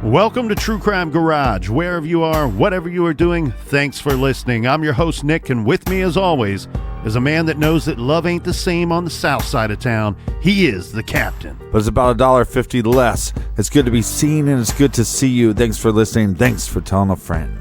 Welcome to True Crime Garage. Wherever you are, whatever you are doing, thanks for listening. I'm your host, Nick, and with me, as always, is a man that knows that love ain't the same on the south side of town. He is the captain. But it's about $1.50 less. It's good to be seen, and it's good to see you. Thanks for listening. Thanks for telling a friend.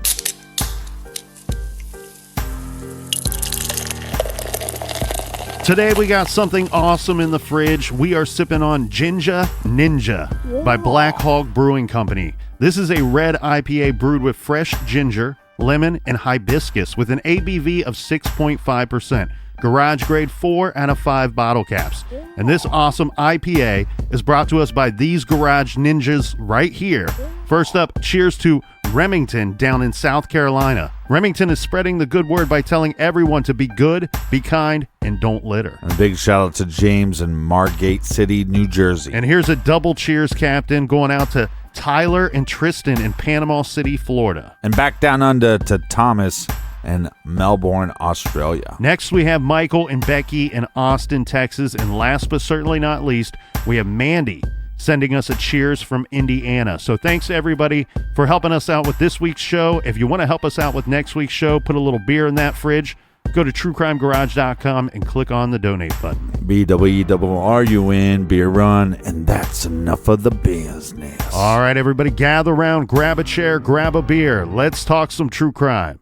Today we got something awesome in the fridge. We are sipping on Ginga Ninja by Black Hog Brewing Company. This is a red IPA brewed with fresh ginger, lemon, and hibiscus with an ABV of 6.5%. Garage grade 4 out of 5 bottle caps. And this awesome IPA is brought to us by these garage ninjas right here. First up, cheers to Remington down in South Carolina. Remington is spreading the good word by telling everyone to be good, be kind, and don't litter. And a big shout out to James in Margate City, New Jersey. And here's a double cheers, Captain, going out to Tyler and Tristan in Panama City, Florida. And back down under to Thomas in Melbourne, Australia. Next, we have Michael and Becky in Austin, Texas. And last but certainly not least, we have Mandy sending us a cheers from Indiana. So thanks, everybody, for helping us out with this week's show. If you want to help us out with next week's show, put a little beer in that fridge. Go to truecrimegarage.com and click on the donate button. BWRUN, beer run, and that's enough of the business. All right, everybody, gather around, grab a chair, grab a beer. Let's talk some true crime.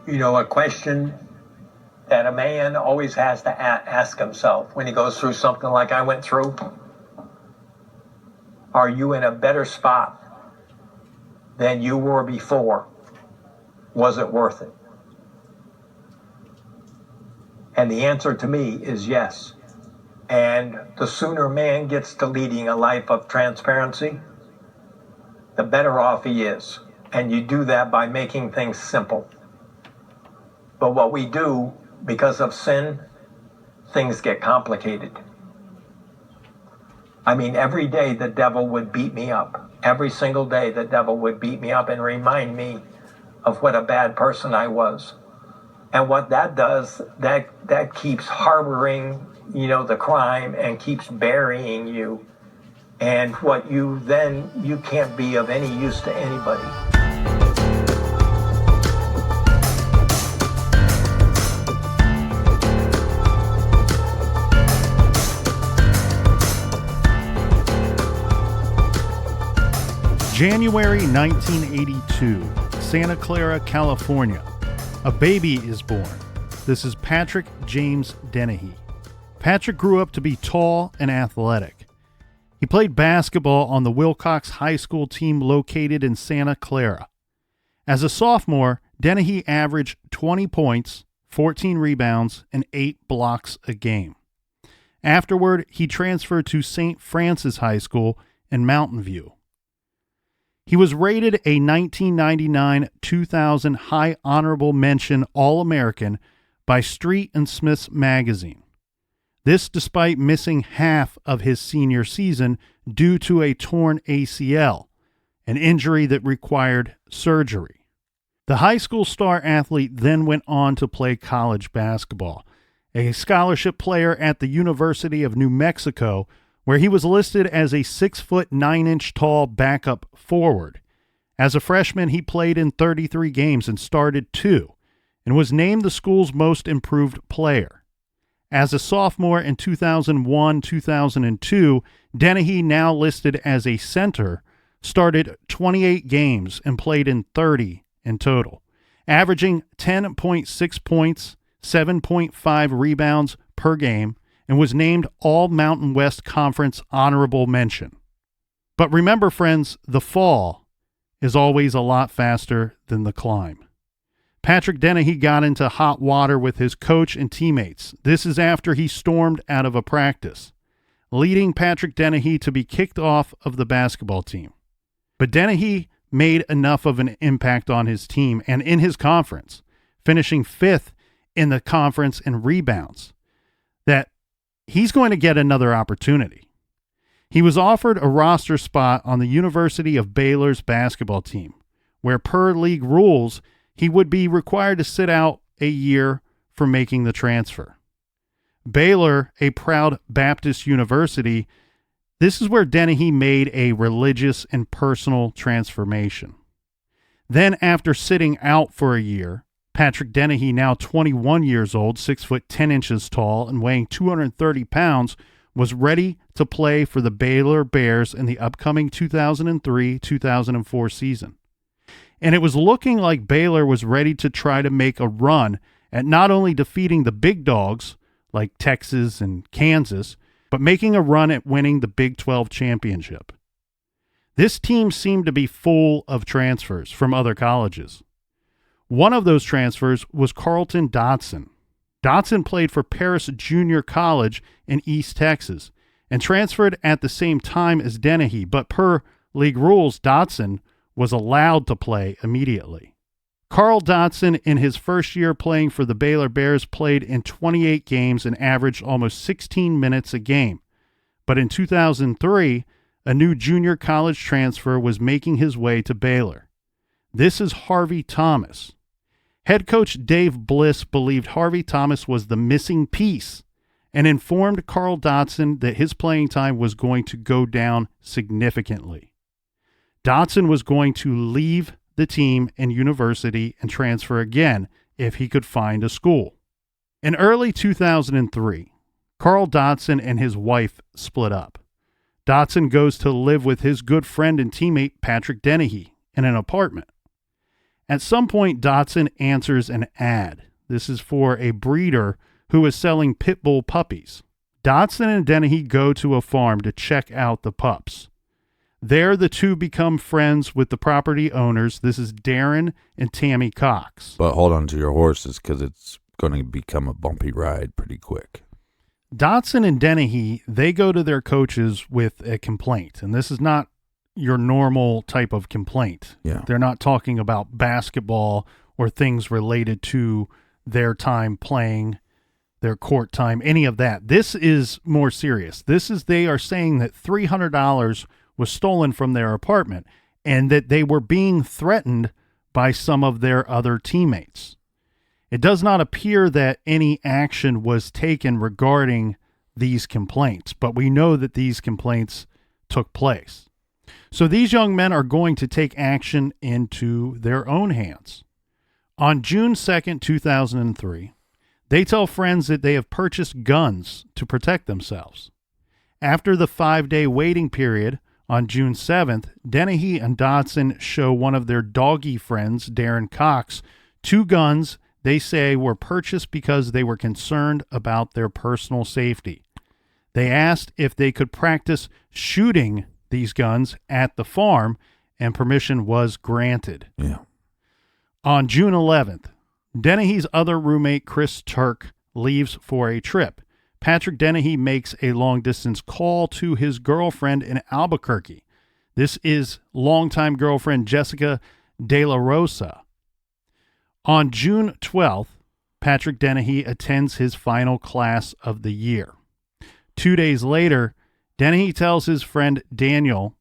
You know, a question that a man always has to ask himself when he goes through something like I went through. Are you in a better spot than you were before? Was it worth it? And the answer to me is yes. And the sooner a man gets to leading a life of transparency, the better off he is. And you do that by making things simple. But what we do, because of sin, things get complicated. I mean, every day the devil would beat me up. Every single day the devil would beat me up and remind me of what a bad person I was. And what that does, that keeps harboring, the crime and keeps burying you. And what you can't be of any use to anybody. January 1982, Santa Clara, California. A baby is born. This is Patrick James Dennehy. Patrick grew up to be tall and athletic. He played basketball on the Wilcox High School team located in Santa Clara. As a sophomore, Dennehy averaged 20 points, 14 rebounds, and 8 blocks a game. Afterward, he transferred to St. Francis High School in Mountain View. He was rated a 1999-2000 High Honorable Mention All-American by Street and Smith's magazine. This despite missing half of his senior season due to a torn ACL, an injury that required surgery. The high school star athlete then went on to play college basketball, a scholarship player at the University of New Mexico, where he was listed as a 6' 9" tall backup forward. As a freshman, he played in 33 games and started 2, and was named the school's most improved player. As a sophomore in 2001-2002, Dennehy, now listed as a center, started 28 games and played in 30 in total, averaging 10.6 points, 7.5 rebounds per game, and was named All Mountain West Conference Honorable Mention. But remember, friends, the fall is always a lot faster than the climb. Patrick Dennehy got into hot water with his coach and teammates. This is after he stormed out of a practice, leading Patrick Dennehy to be kicked off of the basketball team. But Dennehy made enough of an impact on his team and in his conference, finishing 5th in the conference in rebounds, that he's going to get another opportunity. He was offered a roster spot on the University of Baylor's basketball team, where per league rules, he would be required to sit out a year for making the transfer. Baylor, a proud Baptist university, this is where Dennehy made a religious and personal transformation. Then, after sitting out for a year, Patrick Dennehy, now 21 years old, 6 foot 10 inches tall, and weighing 230 pounds, was ready to play for the Baylor Bears in the upcoming 2003-2004 season. And it was looking like Baylor was ready to try to make a run at not only defeating the big dogs like Texas and Kansas, but making a run at winning the Big 12 championship. This team seemed to be full of transfers from other colleges. One of those transfers was Carlton Dotson. Dotson played for Paris Junior College in East Texas and transferred at the same time as Dennehy, but per league rules, Dotson was allowed to play immediately. Carl Dotson, in his first year playing for the Baylor Bears, played in 28 games and averaged almost 16 minutes a game. But in 2003, a new junior college transfer was making his way to Baylor. This is Harvey Thomas. Head coach Dave Bliss believed Harvey Thomas was the missing piece and informed Carl Dotson that his playing time was going to go down significantly. Dotson was going to leave the team and university and transfer again if he could find a school. In early 2003, Carl Dotson and his wife split up. Dotson goes to live with his good friend and teammate Patrick Dennehy in an apartment. At some point, Dotson answers an ad. This is for a breeder who is selling pit bull puppies. Dotson and Dennehy go to a farm to check out the pups. There, the two become friends with the property owners. This is Darren and Tammy Cox. But hold on to your horses because it's going to become a bumpy ride pretty quick. Dotson and Dennehy, they go to their coaches with a complaint, and this is not your normal type of complaint. Yeah. They're not talking about basketball or things related to their time playing, their court time, any of that. This is more serious. They are saying that $300 was stolen from their apartment and that they were being threatened by some of their other teammates. It does not appear that any action was taken regarding these complaints, but we know that these complaints took place. So these young men are going to take action into their own hands. On June 2nd, 2003, they tell friends that they have purchased guns to protect themselves. After the 5-day waiting period, on June 7th, Dennehy and Dotson show one of their doggy friends, Darren Cox, 2 guns they say were purchased because they were concerned about their personal safety. They asked if they could practice shooting these guns at the farm, and permission was granted. Yeah. On June 11th, Dennehy's other roommate, Chris Turk, leaves for a trip. Patrick Dennehy makes a long-distance call to his girlfriend in Albuquerque. This is longtime girlfriend Jessica De La Rosa. On June 12th, Patrick Dennehy attends his final class of the year. 2 days later, Dennehy tells his friend Daniel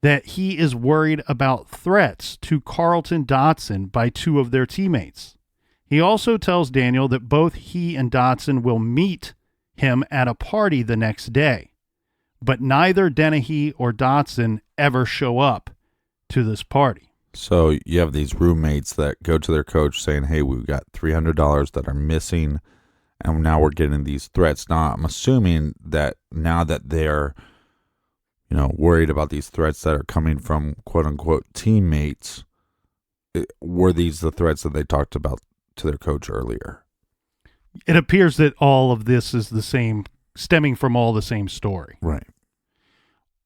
that he is worried about threats to Carlton Dotson by 2 of their teammates. He also tells Daniel that both he and Dotson will meet him at a party the next day, but neither Dennehy or Dotson ever show up to this party. So you have these roommates that go to their coach saying, hey, we've got $300 that are missing, and now we're getting these threats. Now, I'm assuming that now that they're, worried about these threats that are coming from quote-unquote teammates, were these the threats that they talked about to their coach earlier? It appears that all of this is the same, stemming from all the same story. Right.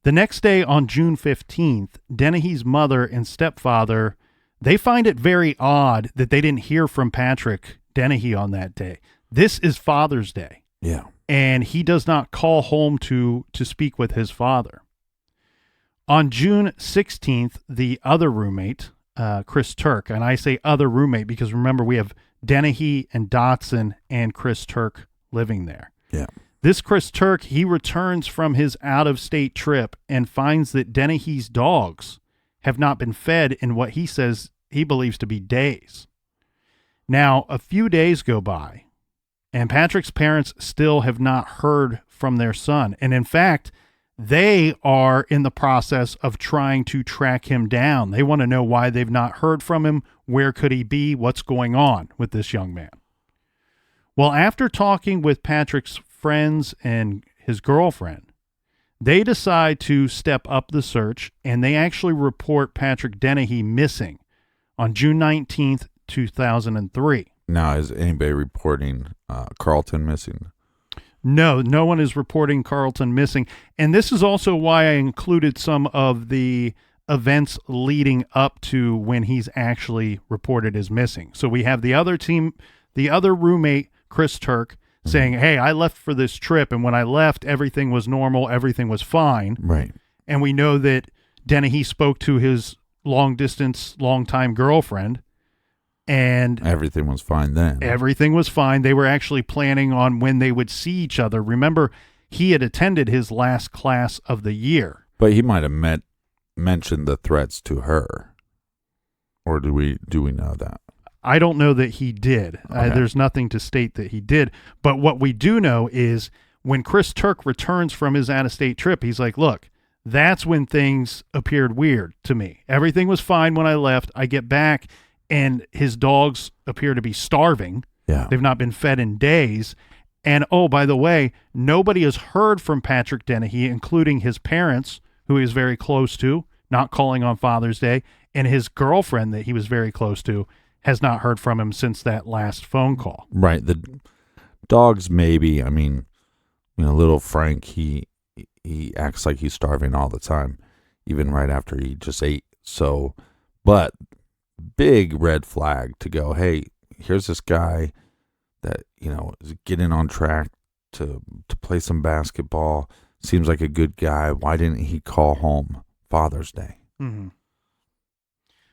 The next day, on June 15th, Dennehy's mother and stepfather, they find it very odd that they didn't hear from Patrick Dennehy on that day. This is Father's Day. Yeah. And he does not call home to speak with his father. On June 16th, the other roommate, Chris Turk, and I say other roommate because remember we have Dennehy and Dotson and Chris Turk living there. Yeah. This Chris Turk, he returns from his out-of-state trip and finds that Dennehy's dogs have not been fed in what he says he believes to be days. Now, a few days go by, and Patrick's parents still have not heard from their son. And in fact, they are in the process of trying to track him down. They want to know why they've not heard from him. Where could he be? What's going on with this young man? Well, after talking with Patrick's friends and his girlfriend, they decide to step up the search, and they actually report Patrick Dennehy missing on June 19th, 2003. Now, is anybody reporting Carlton missing? No one is reporting Carlton missing. And this is also why I included some of the events leading up to when he's actually reported as missing. So we have the other roommate, Chris Turk, saying, hey, I left for this trip, and when I left, everything was normal, everything was fine. Right. And we know that Dennehy spoke to his long-time girlfriend, and everything was fine then. Everything was fine. They were actually planning on when they would see each other. Remember, he had attended his last class of the year. But he might have mentioned the threats to her. Or do we know that? I don't know that he did. Okay. There's nothing to state that he did. But what we do know is when Chris Turk returns from his out-of-state trip, he's like, look, that's when things appeared weird to me. Everything was fine when I left. I get back, and his dogs appear to be starving. Yeah. They've not been fed in days. And, oh, by the way, nobody has heard from Patrick Dennehy, including his parents, who he was very close to, not calling on Father's Day, and his girlfriend that he was very close to has not heard from him since that last phone call. Right. The dogs maybe, I mean, little Frank, he acts like he's starving all the time, even right after he just ate. So, but big red flag to go, hey, here's this guy that, is getting on track to play some basketball. Seems like a good guy. Why didn't he call home Father's Day? Mm-hmm.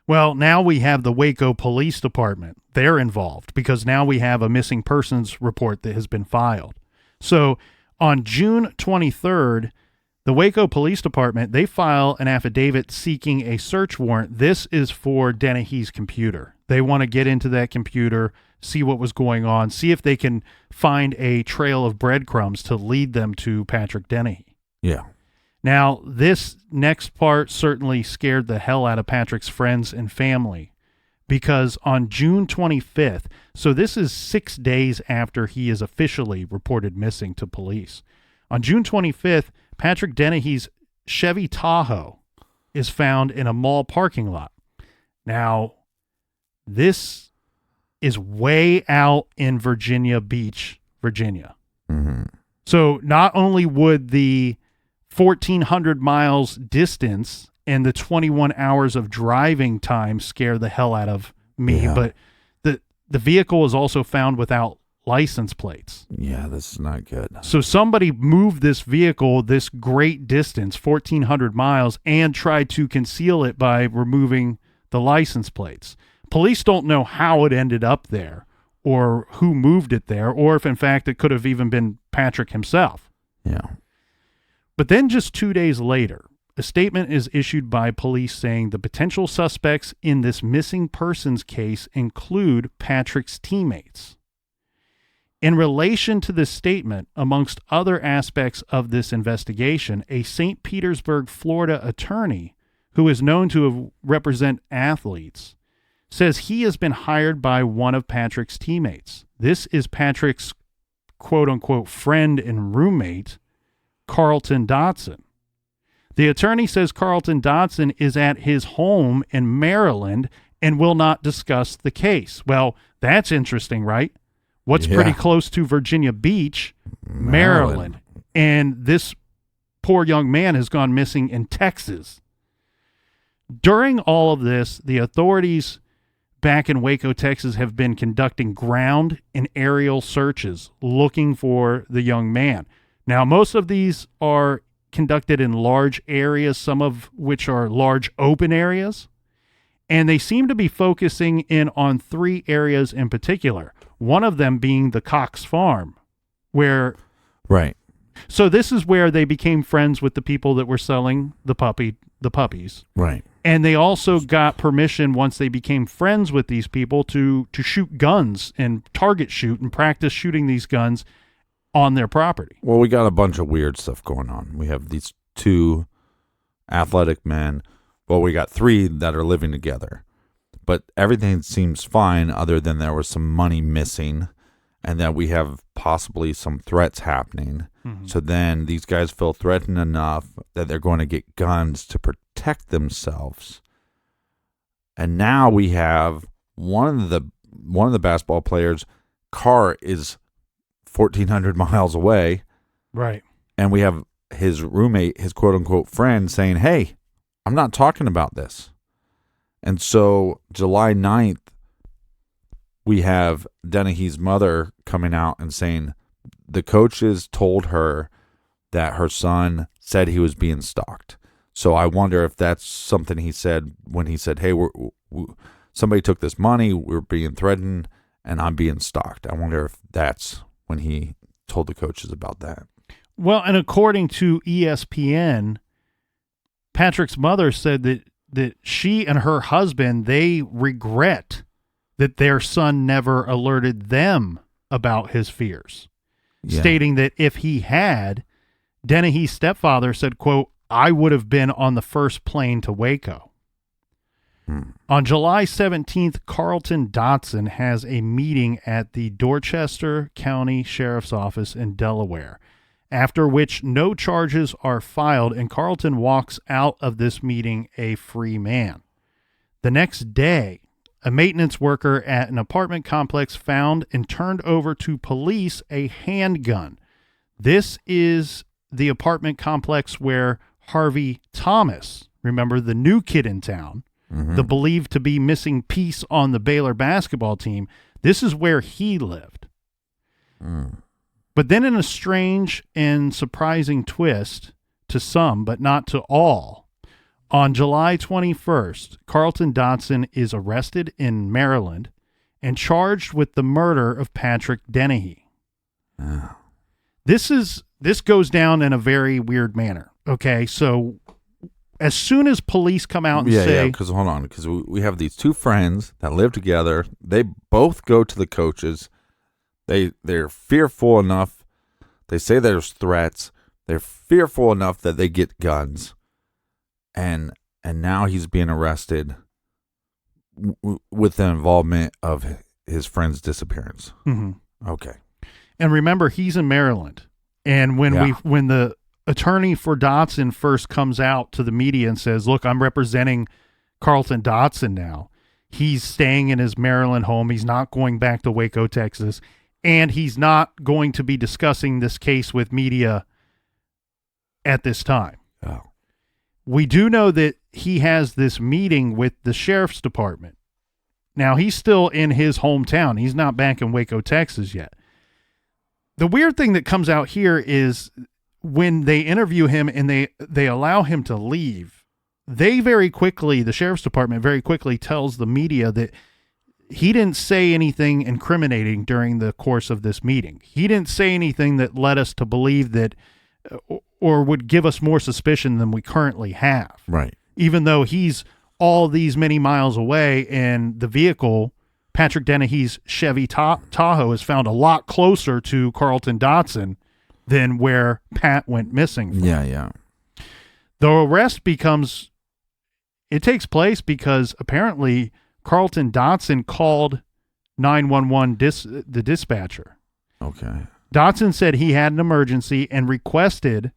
Well, now we have the Waco Police Department. They're involved because now we have a missing persons report that has been filed. So on June 23rd, the Waco Police Department, they file an affidavit seeking a search warrant. This is for Dennehy's computer. They want to get into that computer, see what was going on, see if they can find a trail of breadcrumbs to lead them to Patrick Dennehy. Yeah. Now, this next part certainly scared the hell out of Patrick's friends and family because on June 25th, so this is 6 days after he is officially reported missing to police. On June 25th, Patrick Dennehy's Chevy Tahoe is found in a mall parking lot. Now, this is way out in Virginia Beach, Virginia. Mm-hmm. So not only would the 1,400 miles distance and the 21 hours of driving time scare the hell out of me, but the vehicle is also found without license plates. Yeah, this is not good. So somebody moved this vehicle this great distance, 1,400 miles, and tried to conceal it by removing the license plates. Police don't know how it ended up there or who moved it there, or if in fact it could have even been Patrick himself. Yeah. But then just 2 days later, a statement is issued by police saying the potential suspects in this missing persons case include Patrick's teammates. In relation to this statement, amongst other aspects of this investigation, a St. Petersburg, Florida attorney who is known to represent athletes says he has been hired by one of Patrick's teammates. This is Patrick's quote-unquote friend and roommate, Carlton Dotson. The attorney says Carlton Dotson is at his home in Maryland and will not discuss the case. Well, that's interesting, right? What's pretty close to Virginia Beach, Maryland. And this poor young man has gone missing in Texas. During all of this, the authorities back in Waco, Texas, have been conducting ground and aerial searches looking for the young man. Now, most of these are conducted in large areas, some of which are large open areas. And they seem to be focusing in on 3 areas in particular, one of them being the Cox Farm, where... Right. So this is where they became friends with the people that were selling the puppies. Right. And they also got permission once they became friends with these people to shoot guns and target shoot and practice shooting these guns on their property. Well, we got a bunch of weird stuff going on. We have these 2 athletic men. Well, we got 3 that are living together. But everything seems fine other than there was some money missing and that we have possibly some threats happening. Mm-hmm. So then these guys feel threatened enough that they're going to get guns to protect themselves. And now we have one of the basketball players' car is 1,400 miles away. Right. And we have his roommate, his quote-unquote friend, saying, hey, I'm not talking about this. And so July 9th, we have Dennehy's mother coming out and saying the coaches told her that her son said he was being stalked. So I wonder if that's something he said when he said, hey, somebody took this money, we're being threatened, and I'm being stalked. I wonder if that's when he told the coaches about that. Well, and according to ESPN, Patrick's mother said that she and her husband, they regret that their son never alerted them about his fears, stating that if he had, Dennehy's stepfather said, quote, I would have been on the first plane to Waco. On July 17th, Carlton Dotson has a meeting at the Dorchester County Sheriff's Office in Delaware, after which no charges are filed, and Carlton walks out of this meeting a free man. The next day, a maintenance worker at an apartment complex found and turned over to police a handgun. This is the apartment complex where Harvey Thomas, remember the new kid in town, the believed to be missing piece on the Baylor basketball team, this is where he lived. But then in a strange and surprising twist to some, but not to all, on July 21st, Carlton Dotson is arrested in Maryland and charged with the murder of Patrick Dennehy. This goes down in a very weird manner. Okay, so as soon as police come out and say... Yeah, because hold on, because we have these 2 friends that live together. They both go to the coaches. They're fearful enough. They say there's threats. They're fearful enough that they get guns. And now he's being arrested with the involvement of his friend's disappearance. Mm-hmm. Okay. And remember, he's in Maryland. And when the attorney for Dotson first comes out to the media and says, look, I'm representing Carlton Dotson now. He's staying in his Maryland home. He's not going back to Waco, Texas. And he's not going to be discussing this case with media at this time. Oh. We do know that he has this meeting with the sheriff's department. Now, he's still in his hometown. He's not back in Waco, Texas yet. The weird thing that comes out here is when they interview him and they allow him to leave, the sheriff's department very quickly tells the media that he didn't say anything incriminating during the course of this meeting. He didn't say anything that led us to believe that or would give us more suspicion than we currently have. Right. Even though he's all these many miles away and the vehicle, Patrick Dennehy's Chevy Tahoe, is found a lot closer to Carlton Dotson than where Pat went missing from. Yeah. The arrest takes place because apparently Carlton Dotson called 911 the dispatcher. Okay. Dotson said he had an emergency and requested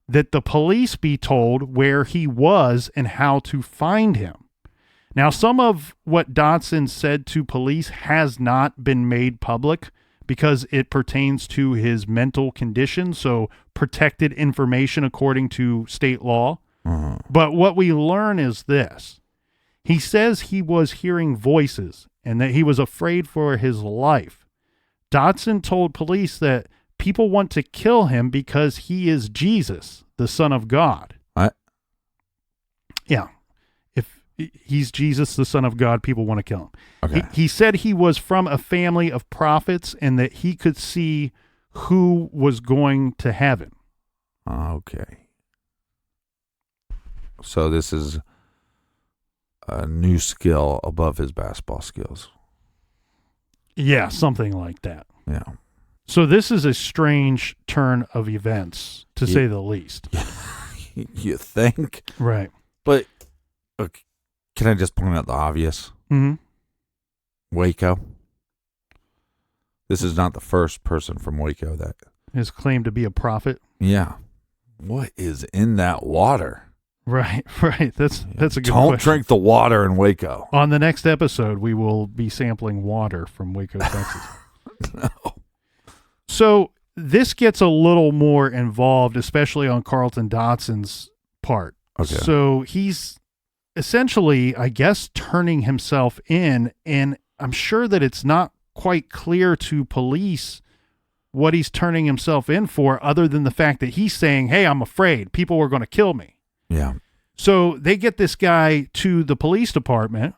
that the police be told where he was and how to find him. Now, some of what Dotson said to police has not been made public because it pertains to his mental condition, so protected information according to state law. Uh-huh. But what we learn is this. He says he was hearing voices and that he was afraid for his life. Dotson told police that people want to kill him because he is Jesus, the Son of God. Yeah. If he's Jesus, the Son of God, people want to kill him. Okay. He said he was from a family of prophets and that he could see who was going to heaven. Okay. So this is a new skill above his basketball skills. Yeah, something like that. Yeah. So this is a strange turn of events, to say the least. You think? Right. But can I just point out the obvious? Mm-hmm. Waco. This is not the first person from Waco that His claim to be a prophet. Yeah. What is in that water? Right. That's a good Don't question. drink the water in Waco. On the next episode, we will be sampling water from Waco, Texas. No. So this gets a little more involved, especially on Carlton Dotson's part. Okay. So he's essentially, I guess, turning himself in, and I'm sure that it's not quite clear to police what he's turning himself in for, other than the fact that he's saying, hey, I'm afraid people are going to kill me. Yeah. So they get this guy to the police department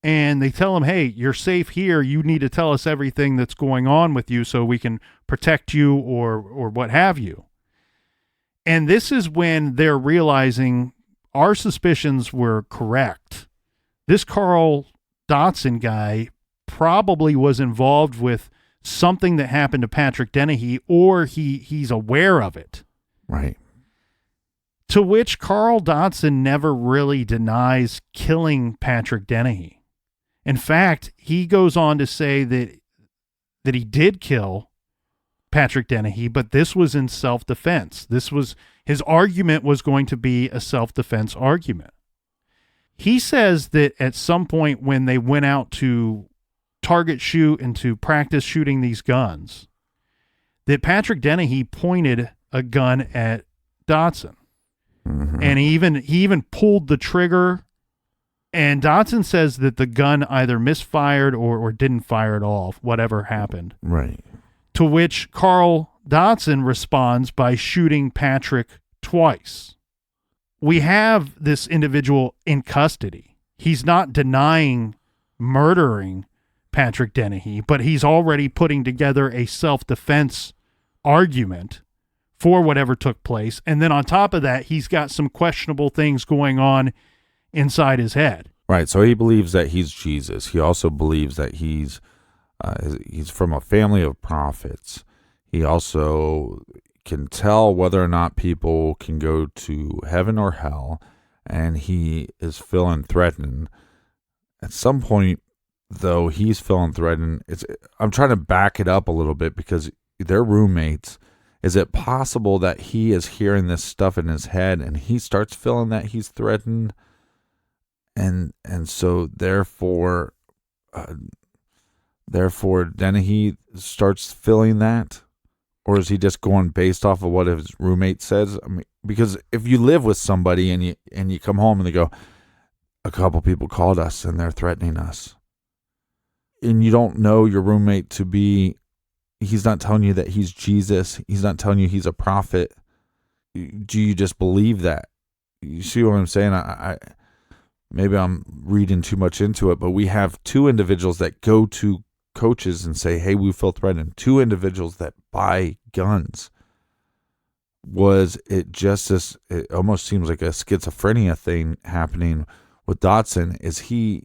and they tell him, hey, you're safe here. You need to tell us everything that's going on with you so we can protect you or what have you. And this is when they're realizing our suspicions were correct. This Carl Dotson guy probably was involved with something that happened to Patrick Dennehy, or he's aware of it. Right. To which Carl Dotson never really denies killing Patrick Dennehy. In fact, he goes on to say that he did kill Patrick Dennehy, but this was in self-defense. His argument was going to be a self-defense argument. He says that at some point when they went out to target shoot and to practice shooting these guns, that Patrick Dennehy pointed a gun at Dotson. Mm-hmm. And he even pulled the trigger, and Dotson says that the gun either misfired or didn't fire at all, whatever happened. Right. To which Carl Dotson responds by shooting Patrick twice. We have this individual in custody. He's not denying murdering Patrick Dennehy, but he's already putting together a self-defense argument for whatever took place. And then on top of that, he's got some questionable things going on inside his head. Right. So he believes that he's Jesus. He also believes that he's from a family of prophets. He also can tell whether or not people can go to heaven or hell, and he is feeling threatened. At some point, though, he's feeling threatened. I'm trying to back it up a little bit because they're roommates. Is it possible that he is hearing this stuff in his head and he starts feeling that he's threatened, and so therefore Dennehy starts feeling that? Or is he just going based off of what his roommate says? I mean, because if you live with somebody and you come home and they go, a couple people called us and they're threatening us, and you don't know your roommate to be, he's not telling you that he's Jesus, he's not telling you he's a prophet, do you just believe that? You see what I'm saying? I maybe I'm reading too much into it, but we have two individuals that go to coaches and say, hey, we feel threatened. Two individuals that buy guns. Was it just this, it almost seems like a schizophrenia thing happening with Dotson? Is he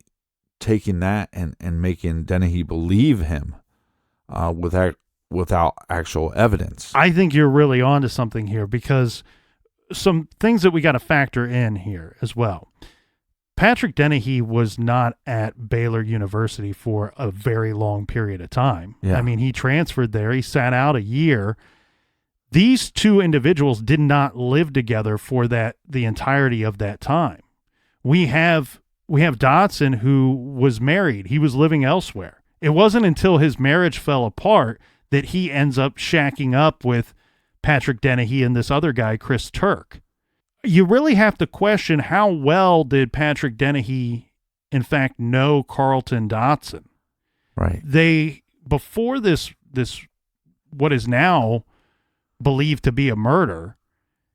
taking that and making Dennehy believe him without actual evidence? I think you're really onto something here, because some things that we got to factor in here as well. Patrick Dennehy was not at Baylor University for a very long period of time. Yeah. I mean, he transferred there. He sat out a year. These two individuals did not live together for the entirety of that time. We have Dotson, who was married. He was living elsewhere. It wasn't until his marriage fell apart that he ends up shacking up with Patrick Dennehy and this other guy, Chris Turk. You really have to question, how well did Patrick Dennehy, in fact, know Carlton Dotson? Right. Before this what is now believed to be a murder,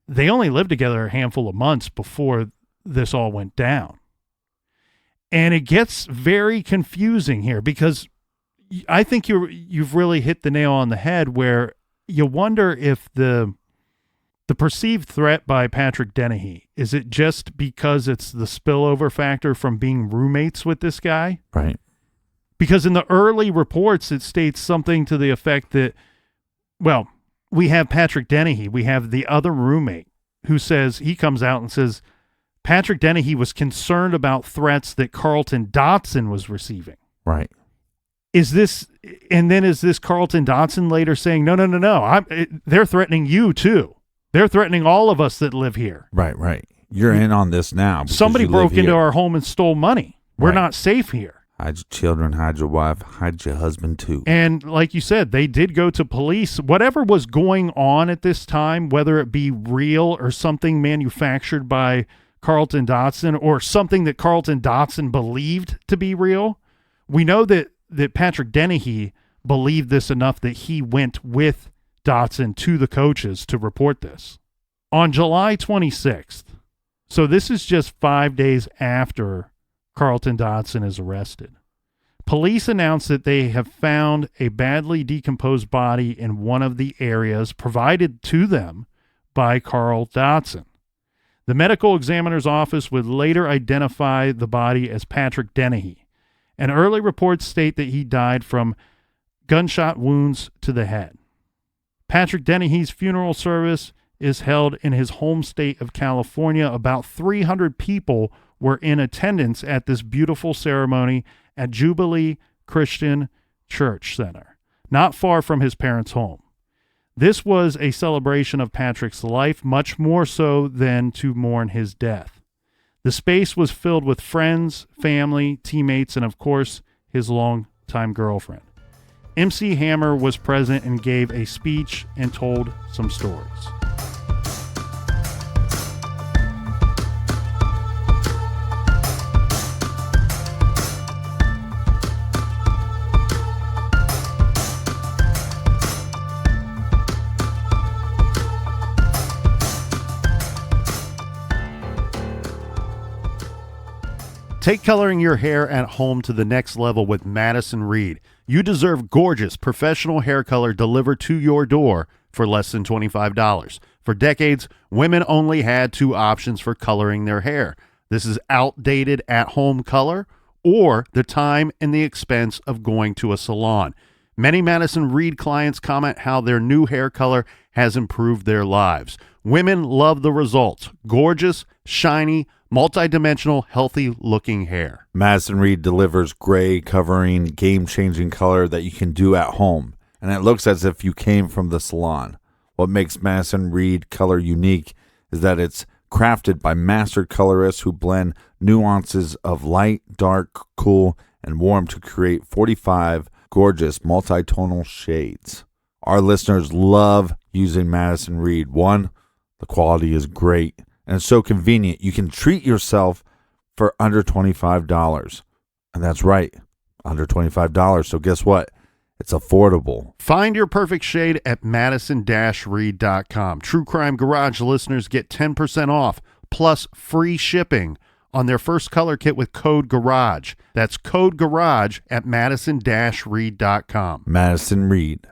they only lived together a handful of months before this all went down. And it gets very confusing here because I think you've really hit the nail on the head where you wonder if the perceived threat by Patrick Dennehy, is it just because it's the spillover factor from being roommates with this guy? Right. Because in the early reports, it states something to the effect that, well, we have Patrick Dennehy, we have the other roommate who says, he comes out and says, Patrick Dennehy was concerned about threats that Carlton Dotson was receiving. Right. Is this Carlton Dotson later saying, no, they're threatening you too. They're threatening all of us that live here. Right. You're in on this now. Somebody broke into our home and stole money. We're not safe here. Hide your children, hide your wife, hide your husband too. And like you said, they did go to police. Whatever was going on at this time, whether it be real or something manufactured by Carlton Dotson or something that Carlton Dotson believed to be real, we know that Patrick Dennehy believed this enough that he went with Dotson to the coaches to report this. On July 26th, so this is just 5 days after Carlton Dotson is arrested, police announced that they have found a badly decomposed body in one of the areas provided to them by Carl Dotson. The medical examiner's office would later identify the body as Patrick Dennehy, and early reports state that he died from gunshot wounds to the head. Patrick Dennehy's funeral service is held in his home state of California. About 300 people were in attendance at this beautiful ceremony at Jubilee Christian Church Center, not far from his parents' home. This was a celebration of Patrick's life, much more so than to mourn his death. The space was filled with friends, family, teammates, and of course, his longtime girlfriend. MC Hammer was present and gave a speech and told some stories. Take coloring your hair at home to the next level with Madison Reed. You deserve gorgeous, professional hair color delivered to your door for less than $25. For decades, women only had two options for coloring their hair. This is outdated at-home color or the time and the expense of going to a salon. Many Madison Reed clients comment how their new hair color has improved their lives. Women love the results. Gorgeous, shiny, multi-dimensional, healthy-looking hair. Madison Reed delivers gray, covering, game-changing color that you can do at home, and it looks as if you came from the salon. What makes Madison Reed color unique is that it's crafted by master colorists who blend nuances of light, dark, cool, and warm to create 45 gorgeous multi-tonal shades. Our listeners love using Madison Reed. One, the quality is great. And it's so convenient. You can treat yourself for under $25. And that's right, under $25. So guess what? It's affordable. Find your perfect shade at madison-reed.com. True Crime Garage listeners get 10% off plus free shipping on their first color kit with code GARAGE. That's code GARAGE at madison-reed.com. Madison Reed.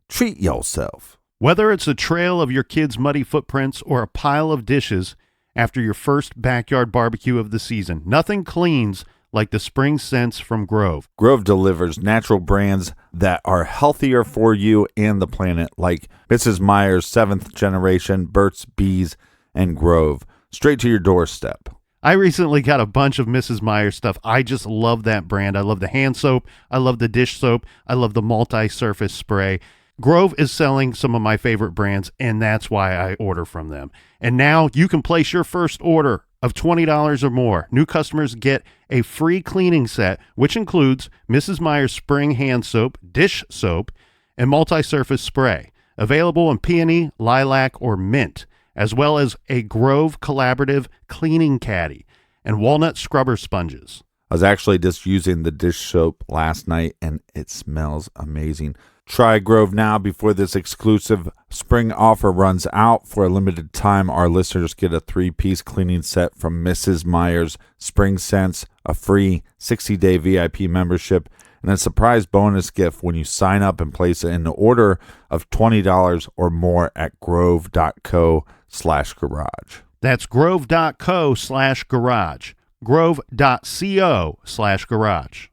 Treat yourself. Whether it's a trail of your kids' muddy footprints or a pile of dishes after your first backyard barbecue of the season, nothing cleans like the spring scents from Grove. Grove delivers natural brands that are healthier for you and the planet, like Mrs. Meyer's 7th Generation, Burt's Bees, and Grove, straight to your doorstep. I recently got a bunch of Mrs. Meyer stuff. I just love that brand. I love the hand soap. I love the dish soap. I love the multi-surface spray. Grove is selling some of my favorite brands, and that's why I order from them. And now you can place your first order of $20 or more. New customers get a free cleaning set, which includes Mrs. Meyer's spring hand soap, dish soap, and multi-surface spray. Available in peony, lilac, or mint, as well as a Grove Collaborative cleaning caddy and walnut scrubber sponges. I was actually just using the dish soap last night, and it smells amazing. Try Grove now before this exclusive spring offer runs out. For a limited time, our listeners get a 3-piece cleaning set from Mrs. Meyer's Spring Scents, a free 60-day VIP membership, and a surprise bonus gift when you sign up and place an order of $20 or more at grove.co/garage. That's grove.co/garage. grove.co/garage.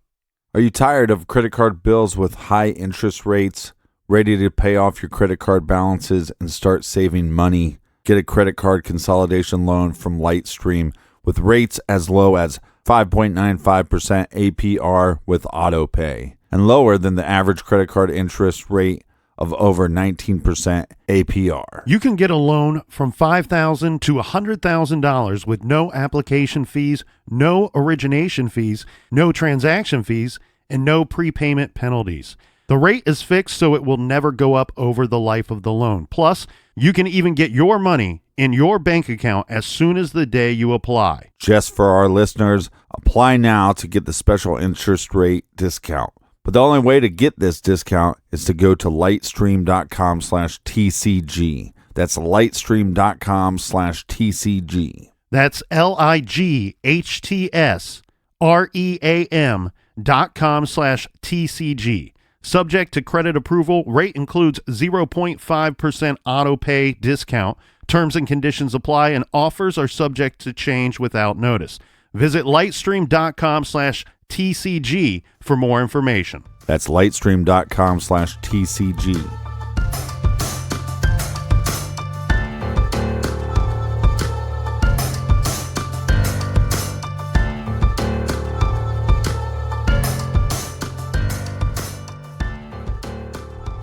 Are you tired of credit card bills with high interest rates? Ready to pay off your credit card balances and start saving money? Get a credit card consolidation loan from Lightstream with rates as low as 5.95% APR with auto pay and lower than the average credit card interest rate of over 19% APR. You can get a loan from $5,000 to $100,000 with no application fees, no origination fees, no transaction fees, and no prepayment penalties. The rate is fixed, so it will never go up over the life of the loan. Plus, you can even get your money in your bank account as soon as the day you apply. Just for our listeners, apply now to get the special interest rate discount. But the only way to get this discount is to go to lightstream.com/TCG. That's lightstream.com/TCG. That's LIGHTSREAM.com/TCG. Subject to credit approval. Rate includes 0.5% auto pay discount. Terms and conditions apply, and offers are subject to change without notice. Visit lightstream.com/TCG for more information. That's lightstream.com/TCG.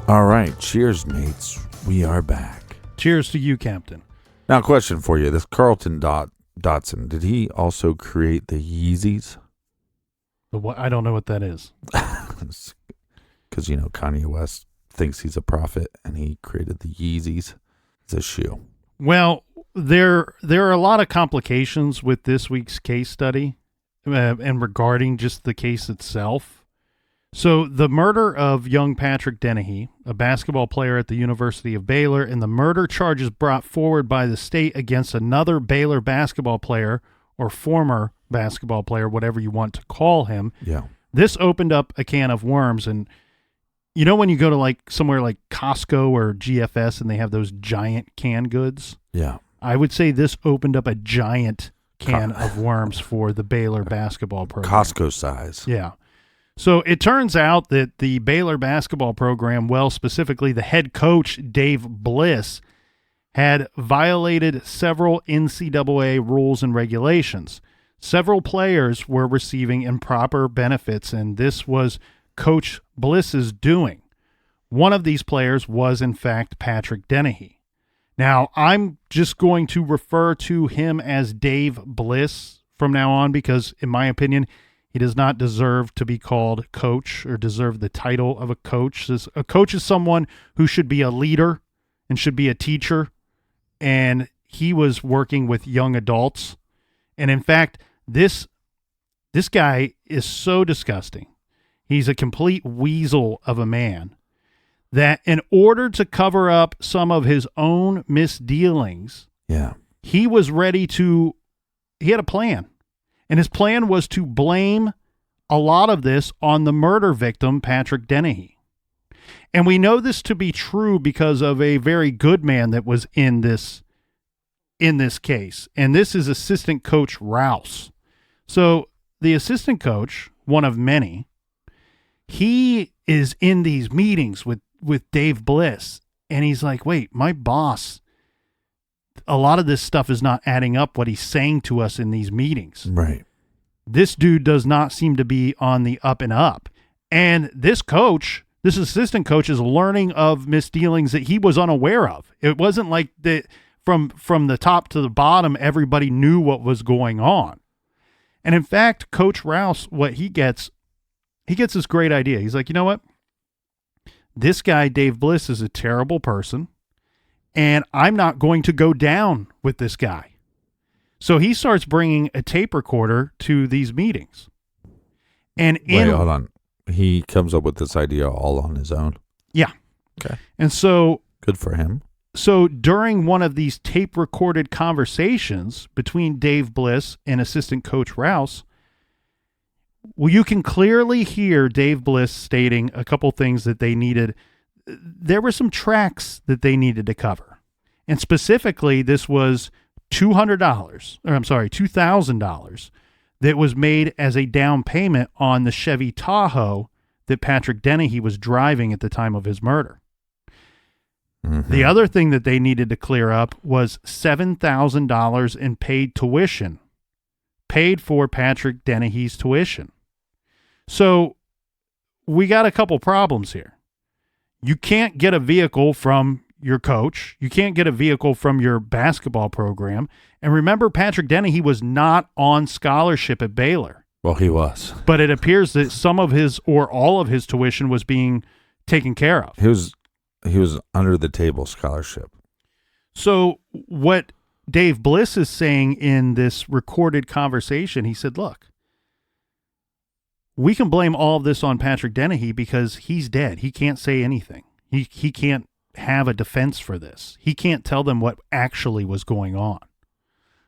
All right. Cheers, mates. We are back. Cheers to you, Captain. Now, question for you. This Carlton Dotson, did he also create the Yeezys? I don't know what that is. Because, Kanye West thinks he's a prophet, and he created the Yeezys. It's a shoe. Well, there are a lot of complications with this week's case study and regarding just the case itself. So the murder of young Patrick Dennehy, a basketball player at the University of Baylor, and the murder charges brought forward by the state against another Baylor basketball player or former basketball player, whatever you want to call him. Yeah. This opened up a can of worms. And when you go to somewhere like Costco or GFS and they have those giant canned goods? Yeah. I would say this opened up a giant can of worms for the Baylor basketball program. Costco size. Yeah. So it turns out that the Baylor basketball program, well, specifically the head coach, Dave Bliss, had violated several NCAA rules and regulations. Several players were receiving improper benefits, and this was Coach Bliss's doing. One of these players was, in fact, Patrick Dennehy. Now, I'm just going to refer to him as Dave Bliss from now on because, in my opinion, he does not deserve to be called coach or deserve the title of a coach. A coach is someone who should be a leader and should be a teacher, and he was working with young adults. And in fact, this guy is so disgusting. He's a complete weasel of a man that in order to cover up some of his own misdealings, he was ready to, he had a plan. And his plan was to blame a lot of this on the murder victim, Patrick Dennehy. And we know this to be true because of a very good man that was in this case. And this is assistant coach Rouse. So the assistant coach, one of many, he is in these meetings with Dave Bliss. And he's like, wait, my boss, a lot of this stuff is not adding up what he's saying to us in these meetings. Right. This dude does not seem to be on the up and up. And this assistant coach is learning of misdealings that he was unaware of. It wasn't like that from the top to the bottom, everybody knew what was going on. And in fact, Coach Rouse, what he gets this great idea. He's like, you know what? This guy, Dave Bliss, is a terrible person. And I'm not going to go down with this guy. So he starts bringing a tape recorder to these meetings. And wait, hold on. He comes up with this idea all on his own? Yeah. Okay. And so Good for him. So during one of these tape-recorded conversations between Dave Bliss and assistant coach Rouse, well, you can clearly hear Dave Bliss stating a couple things that they needed. There were some tracks that they needed to cover. And specifically, this was $2,000 that was made as a down payment on the Chevy Tahoe that Patrick Dennehy was driving at the time of his murder. Mm-hmm. The other thing that they needed to clear up was $7,000 in paid tuition, paid for Patrick Dennehy's tuition. So we got a couple problems here. You can't get a vehicle from your coach. You can't get a vehicle from your basketball program. And remember, Patrick Dennehy was not on scholarship at Baylor. Well, he was. But it appears that some of his or all of his tuition was being taken care of. He was under the table scholarship. So what Dave Bliss is saying in this recorded conversation, he said, look, we can blame all of this on Patrick Dennehy because he's dead. He can't say anything. He can't have a defense for this. He can't tell them what actually was going on.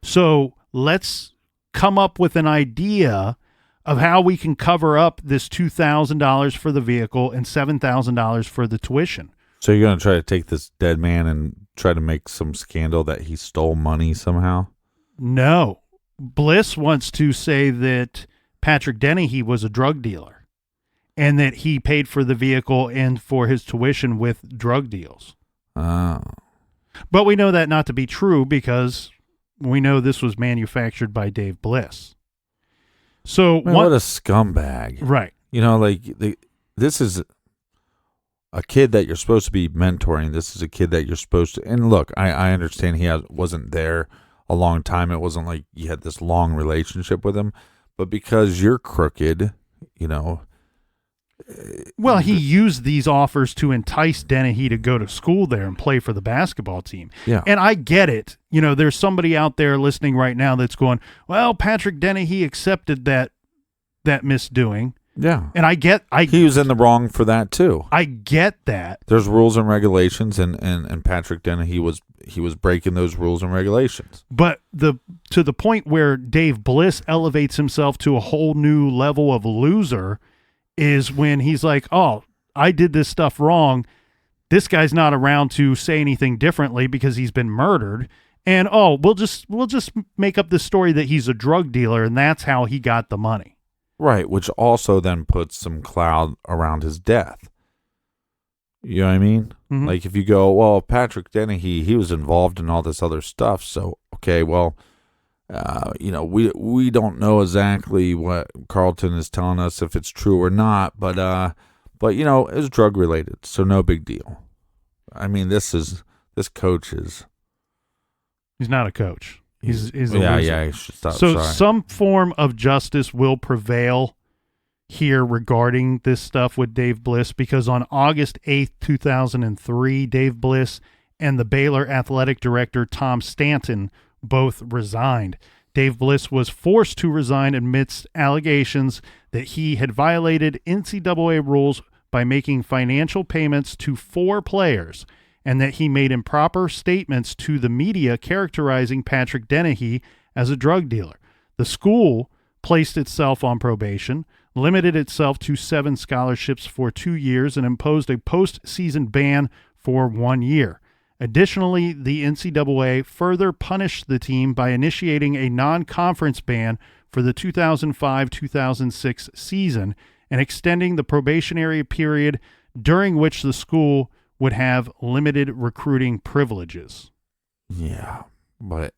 So let's come up with an idea of how we can cover up this $2,000 for the vehicle and $7,000 for the tuition. So you're going to try to take this dead man and try to make some scandal that he stole money somehow? No. Bliss wants to say that Patrick Dennehy was a drug dealer and that he paid for the vehicle and for his tuition with drug deals. Oh. But we know that not to be true because we know this was manufactured by Dave Bliss. So Man, what a scumbag. Right. You know, like this is a kid that you're supposed to be mentoring. This is a kid that you're supposed to, and look, I understand he wasn't there a long time. It wasn't like you had this long relationship with him, but because you're crooked, you know. Well, he used these offers to entice Dennehy to go to school there and play for the basketball team. Yeah. And I get it. You know, there's somebody out there listening right now that's going, well, Patrick Dennehy accepted that misdoing. Yeah. And he was in the wrong for that too. I get that. There's rules and regulations, and Patrick Dennehy he was breaking those rules and regulations. But to the point where Dave Bliss elevates himself to a whole new level of loser is when he's like, oh, I did this stuff wrong. This guy's not around to say anything differently because he's been murdered. And we'll just make up this story that he's a drug dealer and that's how he got the money. Right, which also then puts some cloud around his death. You know what I mean? Mm-hmm. Like if you go, well, Patrick Dennehy, he was involved in all this other stuff. So, okay, well, you know, we don't know exactly what Carlton is telling us if it's true or not, but you know, it was drug related, so no big deal. I mean, this coach is. He's not a coach. He's a loser. Yeah. Stop, so sorry. some form of justice will prevail here regarding this stuff with Dave Bliss because on August 8th, 2003, Dave Bliss and the Baylor athletic director Tom Stanton both resigned. Dave Bliss was forced to resign amidst allegations that he had violated NCAA rules by making financial payments to 4 players and that he made improper statements to the media characterizing Patrick Dennehy as a drug dealer. The school placed itself on probation, limited itself to 7 scholarships for 2 years, and imposed a postseason ban for 1 year. Additionally, the NCAA further punished the team by initiating a non-conference ban for the 2005-2006 season and extending the probationary period during which the school would have limited recruiting privileges. Yeah, but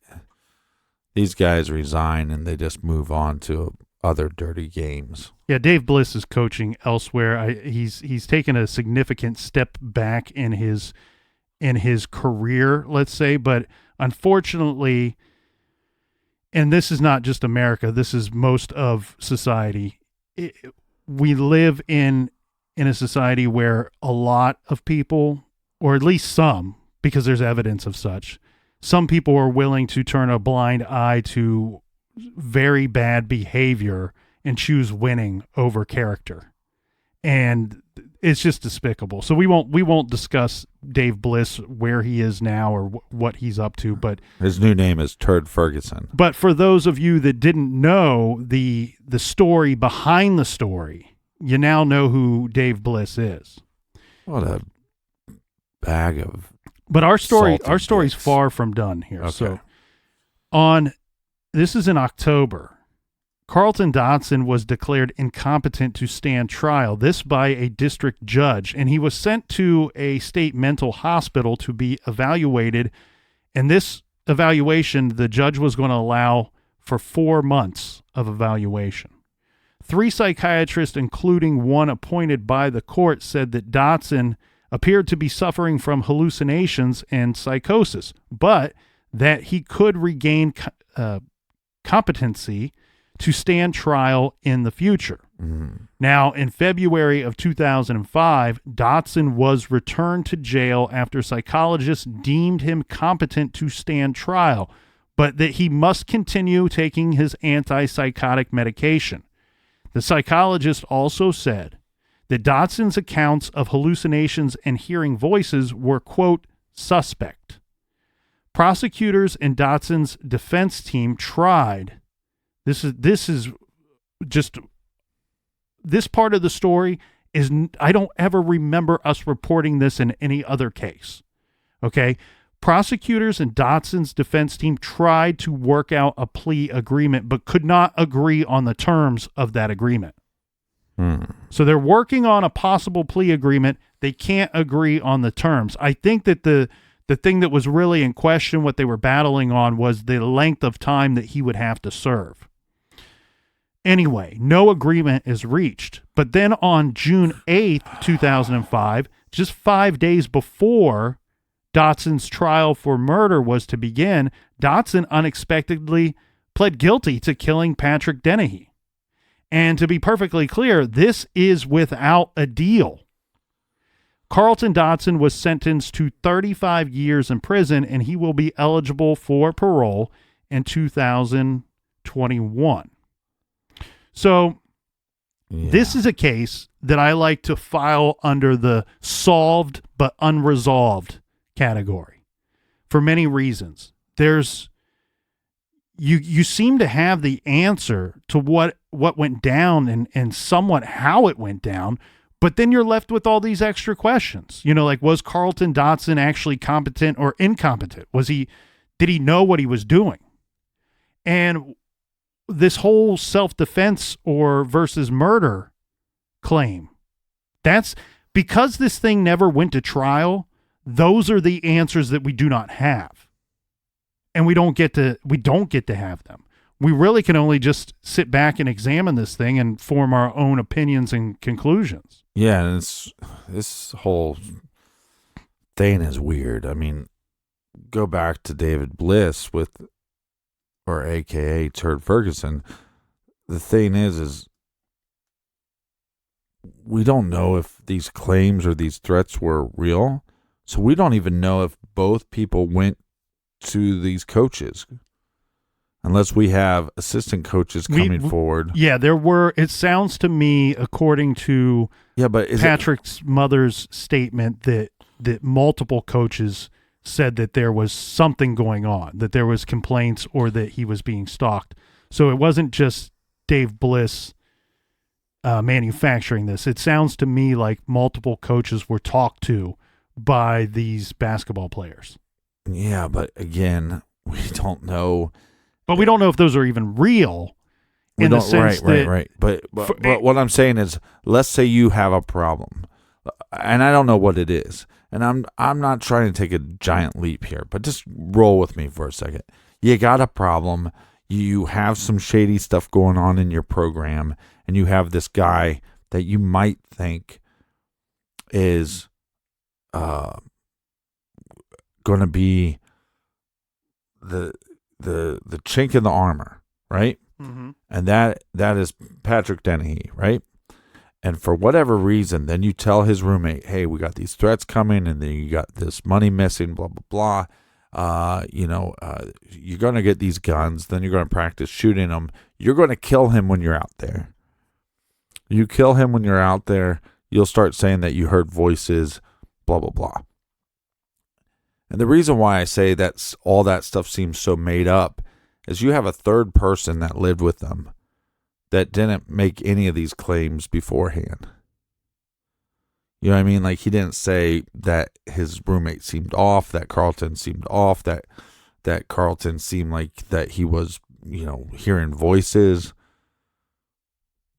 these guys resign and they just move on to other dirty games. Yeah, Dave Bliss is coaching elsewhere. He's taken a significant step back in his career, let's say, but unfortunately, and this is not just America, this is most of society. We live in a society where a lot of people, or at least some, because there's evidence of such, some people are willing to turn a blind eye to very bad behavior and choose winning over character. and it's just despicable. So we won't discuss Dave Bliss, where he is now or what he's up to, but his new name is Turd Ferguson. But for those of you that didn't know the story behind the story, you now know who Dave Bliss is. What a bag of But our story's dicks. far from done here. Okay. So this is in October. Carlton Dotson was declared incompetent to stand trial, this by a district judge, and he was sent to a state mental hospital to be evaluated. And this evaluation, the judge was going to allow for 4 months of evaluation. 3 psychiatrists, including one appointed by the court, said that Dotson appeared to be suffering from hallucinations and psychosis, but that he could regain competency to stand trial in the future. Now, in February of 2005, Dotson was returned to jail after psychologists deemed him competent to stand trial, but that he must continue taking his antipsychotic medication. The psychologist also said that Dotson's accounts of hallucinations and hearing voices were, quote, suspect. Prosecutors and Dotson's defense team tried. This part of the story is, I don't ever remember us reporting this in any other case. Okay. Prosecutors and Dotson's defense team tried to work out a plea agreement, but could not agree on the terms of that agreement. So they're working on a possible plea agreement. They can't agree on the terms. I think that the thing that was really in question, what they were battling on, was the length of time that he would have to serve. Anyway, no agreement is reached. But then on June 8th, 2005, just 5 days before Dotson's trial for murder was to begin, Dotson unexpectedly pled guilty to killing Patrick Dennehy. And to be perfectly clear, this is without a deal. Carlton Dotson was sentenced to 35 years in prison, and he will be eligible for parole in 2021. So This is a case that I like to file under the solved but unresolved category for many reasons. There's you seem to have the answer to what went down and somewhat how it went down, but then you're left with all these extra questions. You know, like, was Carlton Dotson actually competent or incompetent? Did he know what he was doing? And this whole self-defense or versus murder claim, that's because this thing never went to trial. Those are the answers that we do not have. And we don't get to have them. We really can only just sit back and examine this thing and form our own opinions and conclusions. Yeah, and this whole thing is weird. I mean, go back to David Bliss or AKA Turd Ferguson. The thing is we don't know if these claims or these threats were real. So we don't even know if both people went to these coaches, unless we have assistant coaches coming forward. Yeah, there were. It sounds to me, according to Patrick's mother's statement, that multiple coaches said that there was something going on, that there was complaints or that he was being stalked. So it wasn't just Dave Bliss manufacturing this. It sounds to me like multiple coaches were talked to by these basketball players. Yeah, but again, we don't know. But we don't know if those are even real. In the sense right. But what I'm saying is, let's say you have a problem, and I don't know what it is, and I'm not trying to take a giant leap here, but just roll with me for a second. You got a problem. You have some shady stuff going on in your program, and you have this guy that you might think is going to be the chink in the armor, right? Mm-hmm. And that is Patrick Dennehy, right? And for whatever reason, then you tell his roommate, hey, we got these threats coming, and then you got this money missing, blah, blah, blah. You're going to get these guns, then you're going to practice shooting them. You're going to kill him when you're out there. You kill him when you're out there, you'll start saying that you heard voices, blah, blah, blah. And the reason why I say that all that stuff seems so made up is you have a third person that lived with them that didn't make any of these claims beforehand. You know what I mean? Like, he didn't say that his roommate seemed off, that Carlton seemed off, that Carlton seemed like that he was, hearing voices.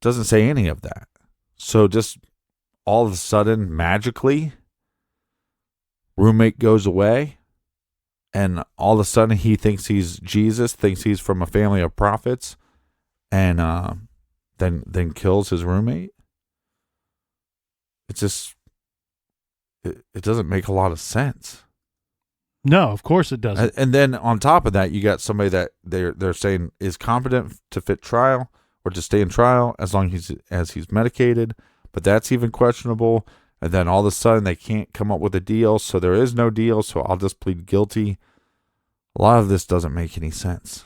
Doesn't say any of that. So just all of a sudden, magically, roommate goes away, and all of a sudden he thinks he's Jesus, thinks he's from a family of prophets, and then kills his roommate. It's just it doesn't make a lot of sense. No, of course it doesn't. And then on top of that, you got somebody that they're saying is competent to fit trial or to stay in trial as long as he's medicated, but that's even questionable. And then all of a sudden they can't come up with a deal, so there is no deal, so I'll just plead guilty. A lot of this doesn't make any sense.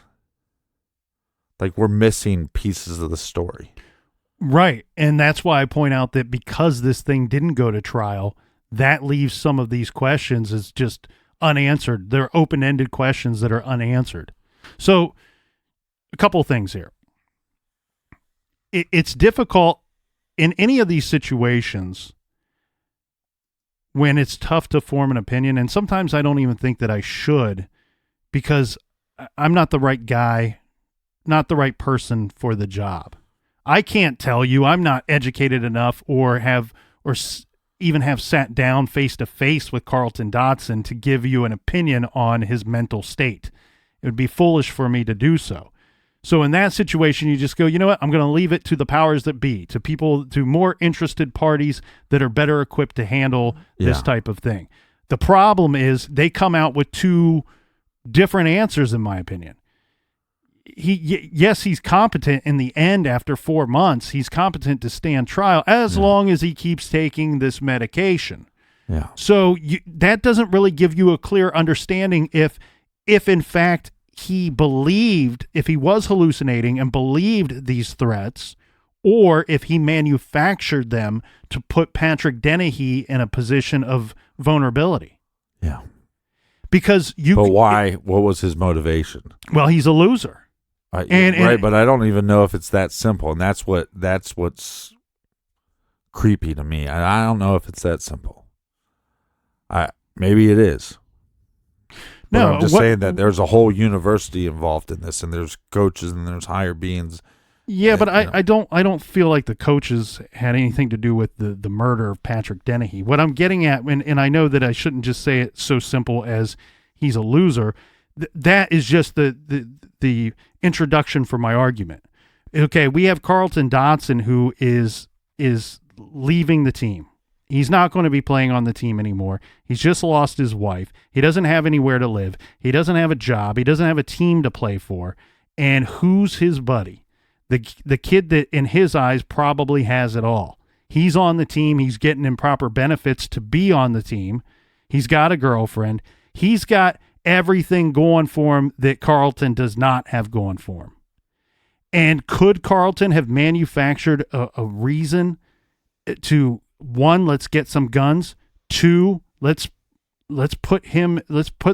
Like, we're missing pieces of the story. Right. And that's why I point out that because this thing didn't go to trial, that leaves some of these questions as just unanswered. They're open-ended questions that are unanswered. So a couple of things here. It's difficult in any of these situations when it's tough to form an opinion, and sometimes I don't even think that I should, because I'm not the right guy, not the right person for the job. I can't tell you. I'm not educated enough or even have sat down face to face with Carlton Dotson to give you an opinion on his mental state. It would be foolish for me to do so. So in that situation, you just go, you know what? I'm going to leave it to the powers that be, to people, to more interested parties that are better equipped to handle this type of thing. The problem is they come out with two different answers, in my opinion. Yes, he's competent in the end after 4 months. He's competent to stand trial as long as he keeps taking this medication. Yeah. So that doesn't really give you a clear understanding if in fact he believed, if he was hallucinating and believed these threats, or if he manufactured them to put Patrick Dennehy in a position of vulnerability. Yeah. Because But why? What was his motivation? Well, he's a loser. But I don't even know if it's that simple, and that's what's creepy to me. I don't know if it's that simple. Maybe it is. But No, I'm just saying that there's a whole university involved in this, and there's coaches and there's higher beings. Yeah, but I don't feel like the coaches had anything to do with the murder of Patrick Dennehy. What I'm getting at, and I know that I shouldn't just say it so simple as he's a loser. That is just the introduction for my argument. Okay, we have Carlton Dotson, who is leaving the team. He's not going to be playing on the team anymore. He's just lost his wife. He doesn't have anywhere to live. He doesn't have a job. He doesn't have a team to play for. And who's his buddy? The kid that in his eyes probably has it all. He's on the team. He's getting improper benefits to be on the team. He's got a girlfriend. He's got everything going for him that Carlton does not have going for him. And could Carlton have manufactured a reason to, one, let's get some guns, two, let's put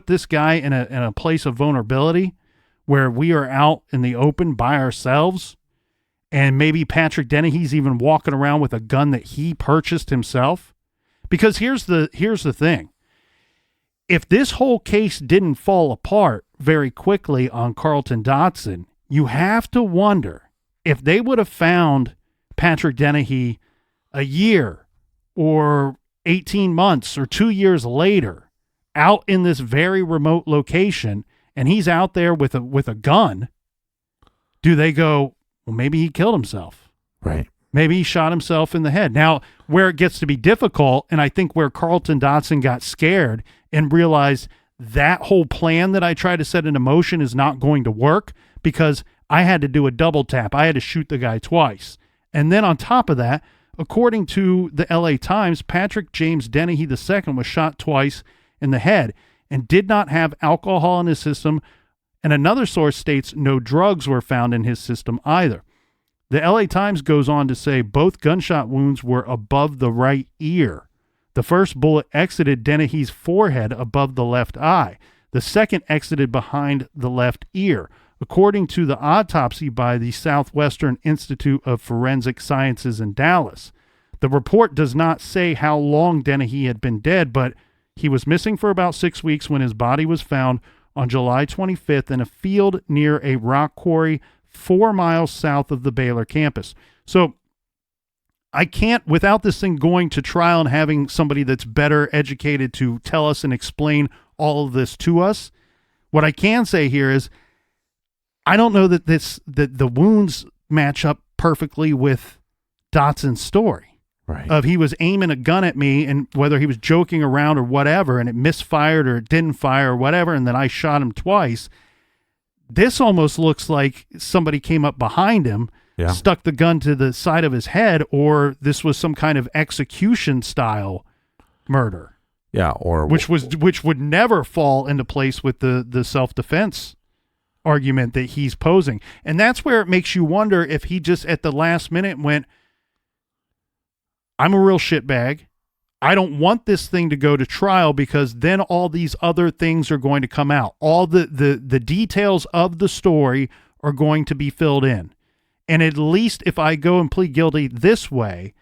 this guy in a place of vulnerability where we are out in the open by ourselves, and maybe Patrick Dennehy's even walking around with a gun that he purchased himself? Because here's the thing. If this whole case didn't fall apart very quickly on Carlton Dotson, you have to wonder if they would have found Patrick Dennehy a year or 18 months or 2 years later out in this very remote location, and he's out there with a gun, do they go, well, maybe he killed himself? Right. Maybe he shot himself in the head. Now, where it gets to be difficult, and I think where Carlton Dotson got scared and realized that whole plan that I tried to set into motion is not going to work, because I had to do a double tap. I had to shoot the guy twice. And then on top of that, according to the LA Times, Patrick James Dennehy II was shot twice in the head and did not have alcohol in his system. And another source states no drugs were found in his system either. The LA Times goes on to say both gunshot wounds were above the right ear. The first bullet exited Dennehy's forehead above the left eye. The second exited behind the left ear. According to the autopsy by the Southwestern Institute of Forensic Sciences in Dallas, the report does not say how long Dennehy had been dead, but he was missing for about 6 weeks when his body was found on July 25th in a field near a rock quarry 4 miles south of the Baylor campus. So I can't, without this thing going to trial and having somebody that's better educated to tell us and explain all of this to us, what I can say here is I don't know that the wounds match up perfectly with Dotson's story. Right. Of he was aiming a gun at me, and whether he was joking around or whatever, and it misfired or it didn't fire or whatever, and then I shot him twice. This almost looks like somebody came up behind him, stuck the gun to the side of his head, or this was some kind of execution style murder. Yeah, or which would never fall into place with the self-defense argument that he's posing. And that's where it makes you wonder if he just at the last minute went, I'm a real shitbag. I don't want this thing to go to trial because then all these other things are going to come out. All the details of the story are going to be filled in. And at least if I go and plead guilty this way,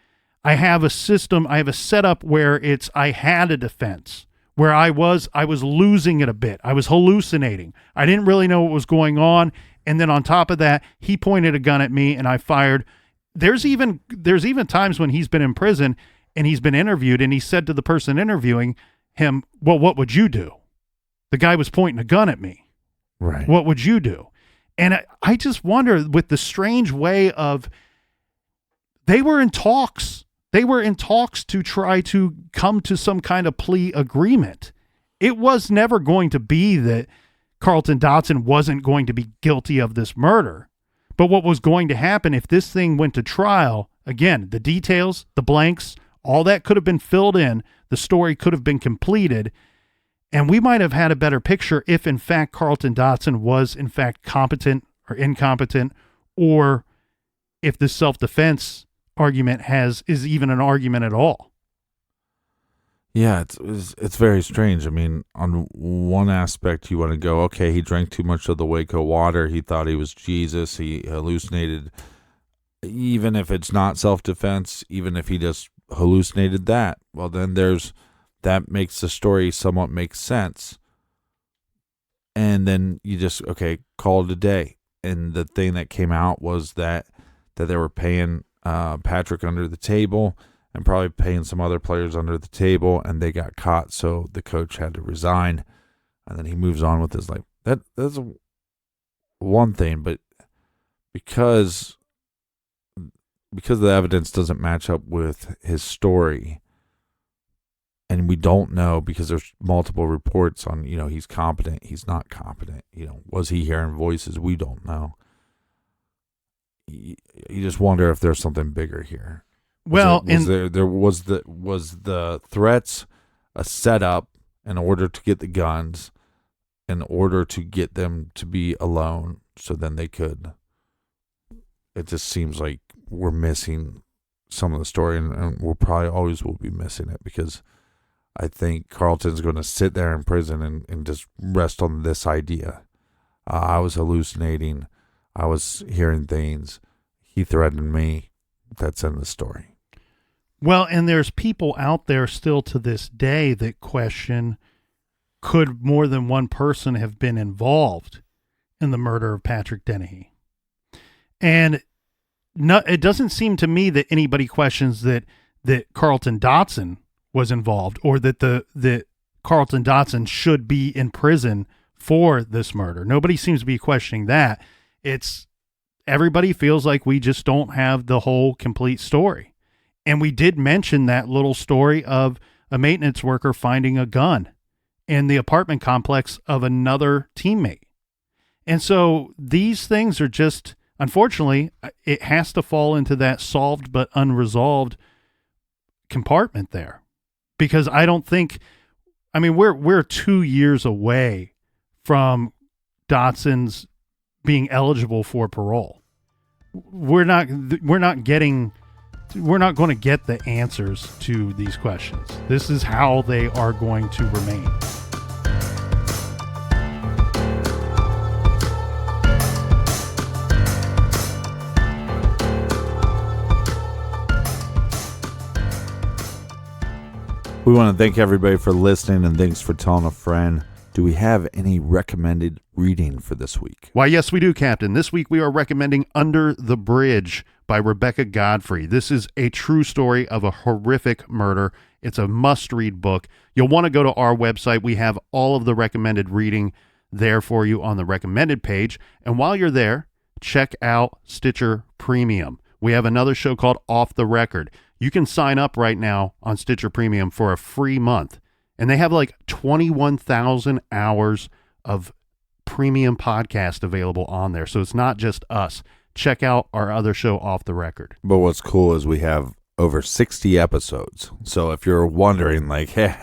I have a system, I have a setup where I had a defense, where I was losing it a bit. I was hallucinating. I didn't really know what was going on. And then on top of that, he pointed a gun at me and I fired. There's even times when he's been in prison and he's been interviewed and he said to the person interviewing him, well, what would you do? The guy was pointing a gun at me. Right. What would you do? And I just wonder, with the strange way of, they were in talks. They were in talks to try to come to some kind of plea agreement. It was never going to be that Carlton Dotson wasn't going to be guilty of this murder. But what was going to happen if this thing went to trial, again, the details, the blanks, all that could have been filled in, the story could have been completed, and we might have had a better picture if, in fact, Carlton Dotson was, in fact, competent or incompetent, or if the self-defense argument is even an argument at all. Yeah, it's very strange. I mean, on one aspect, you want to go, okay, he drank too much of the Waco water. He thought he was Jesus. He hallucinated. Even if it's not self-defense, even if he just hallucinated that, well, then that makes the story somewhat make sense. And then you just, okay, call it a day. And the thing that came out was that they were paying Patrick under the table and probably paying some other players under the table, and they got caught, so the coach had to resign. And then he moves on with his life. That's one thing, but because the evidence doesn't match up with his story, and we don't know because there's multiple reports on, he's competent, he's not competent, was he hearing voices? We don't know. You just wonder if there's something bigger here. Well, was the threats a setup in order to get the guns, in order to get them to be alone, so then they could. It just seems like we're missing some of the story, and we'll probably always will be missing it, because I think Carlton's going to sit there in prison and just rest on this idea. I was hallucinating. I was hearing things. He threatened me. That's in the story. Well, and there's people out there still to this day that question, could more than one person have been involved in the murder of Patrick Dennehy? And no, it doesn't seem to me that anybody questions that Carlton Dotson was involved, or that Carlton Dotson should be in prison for this murder. Nobody seems to be questioning that. It's everybody feels like we just don't have the whole complete story. And we did mention that little story of a maintenance worker finding a gun in the apartment complex of another teammate. And so these things are just, unfortunately, it has to fall into that solved but unresolved compartment there. Because I don't think, we're 2 years away from Dotson's being eligible for parole. we're not going to get the answers to these questions. This is how they are going to remain. We want to thank everybody for listening, and thanks for telling a friend. Do we have any recommended reading for this week? Why, yes, we do, Captain. This week we are recommending Under the Bridge by Rebecca Godfrey. This is a true story of a horrific murder. It's a must-read book. You'll want to go to our website. We have all of the recommended reading there for you on the recommended page. And while you're there, check out Stitcher Premium. We have another show called Off the Record. You can sign up right now on Stitcher Premium for a free month. And they have like 21,000 hours of premium podcast available on there. So it's not just us. Check out our other show, Off the Record. But what's cool is we have over 60 episodes. So if you're wondering, like, hey,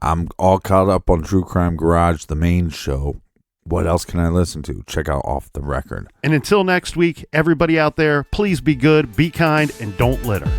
I'm all caught up on True Crime Garage, the main show, what else can I listen to? Check out Off the Record. And until next week, everybody out there, please be good, be kind, and don't litter.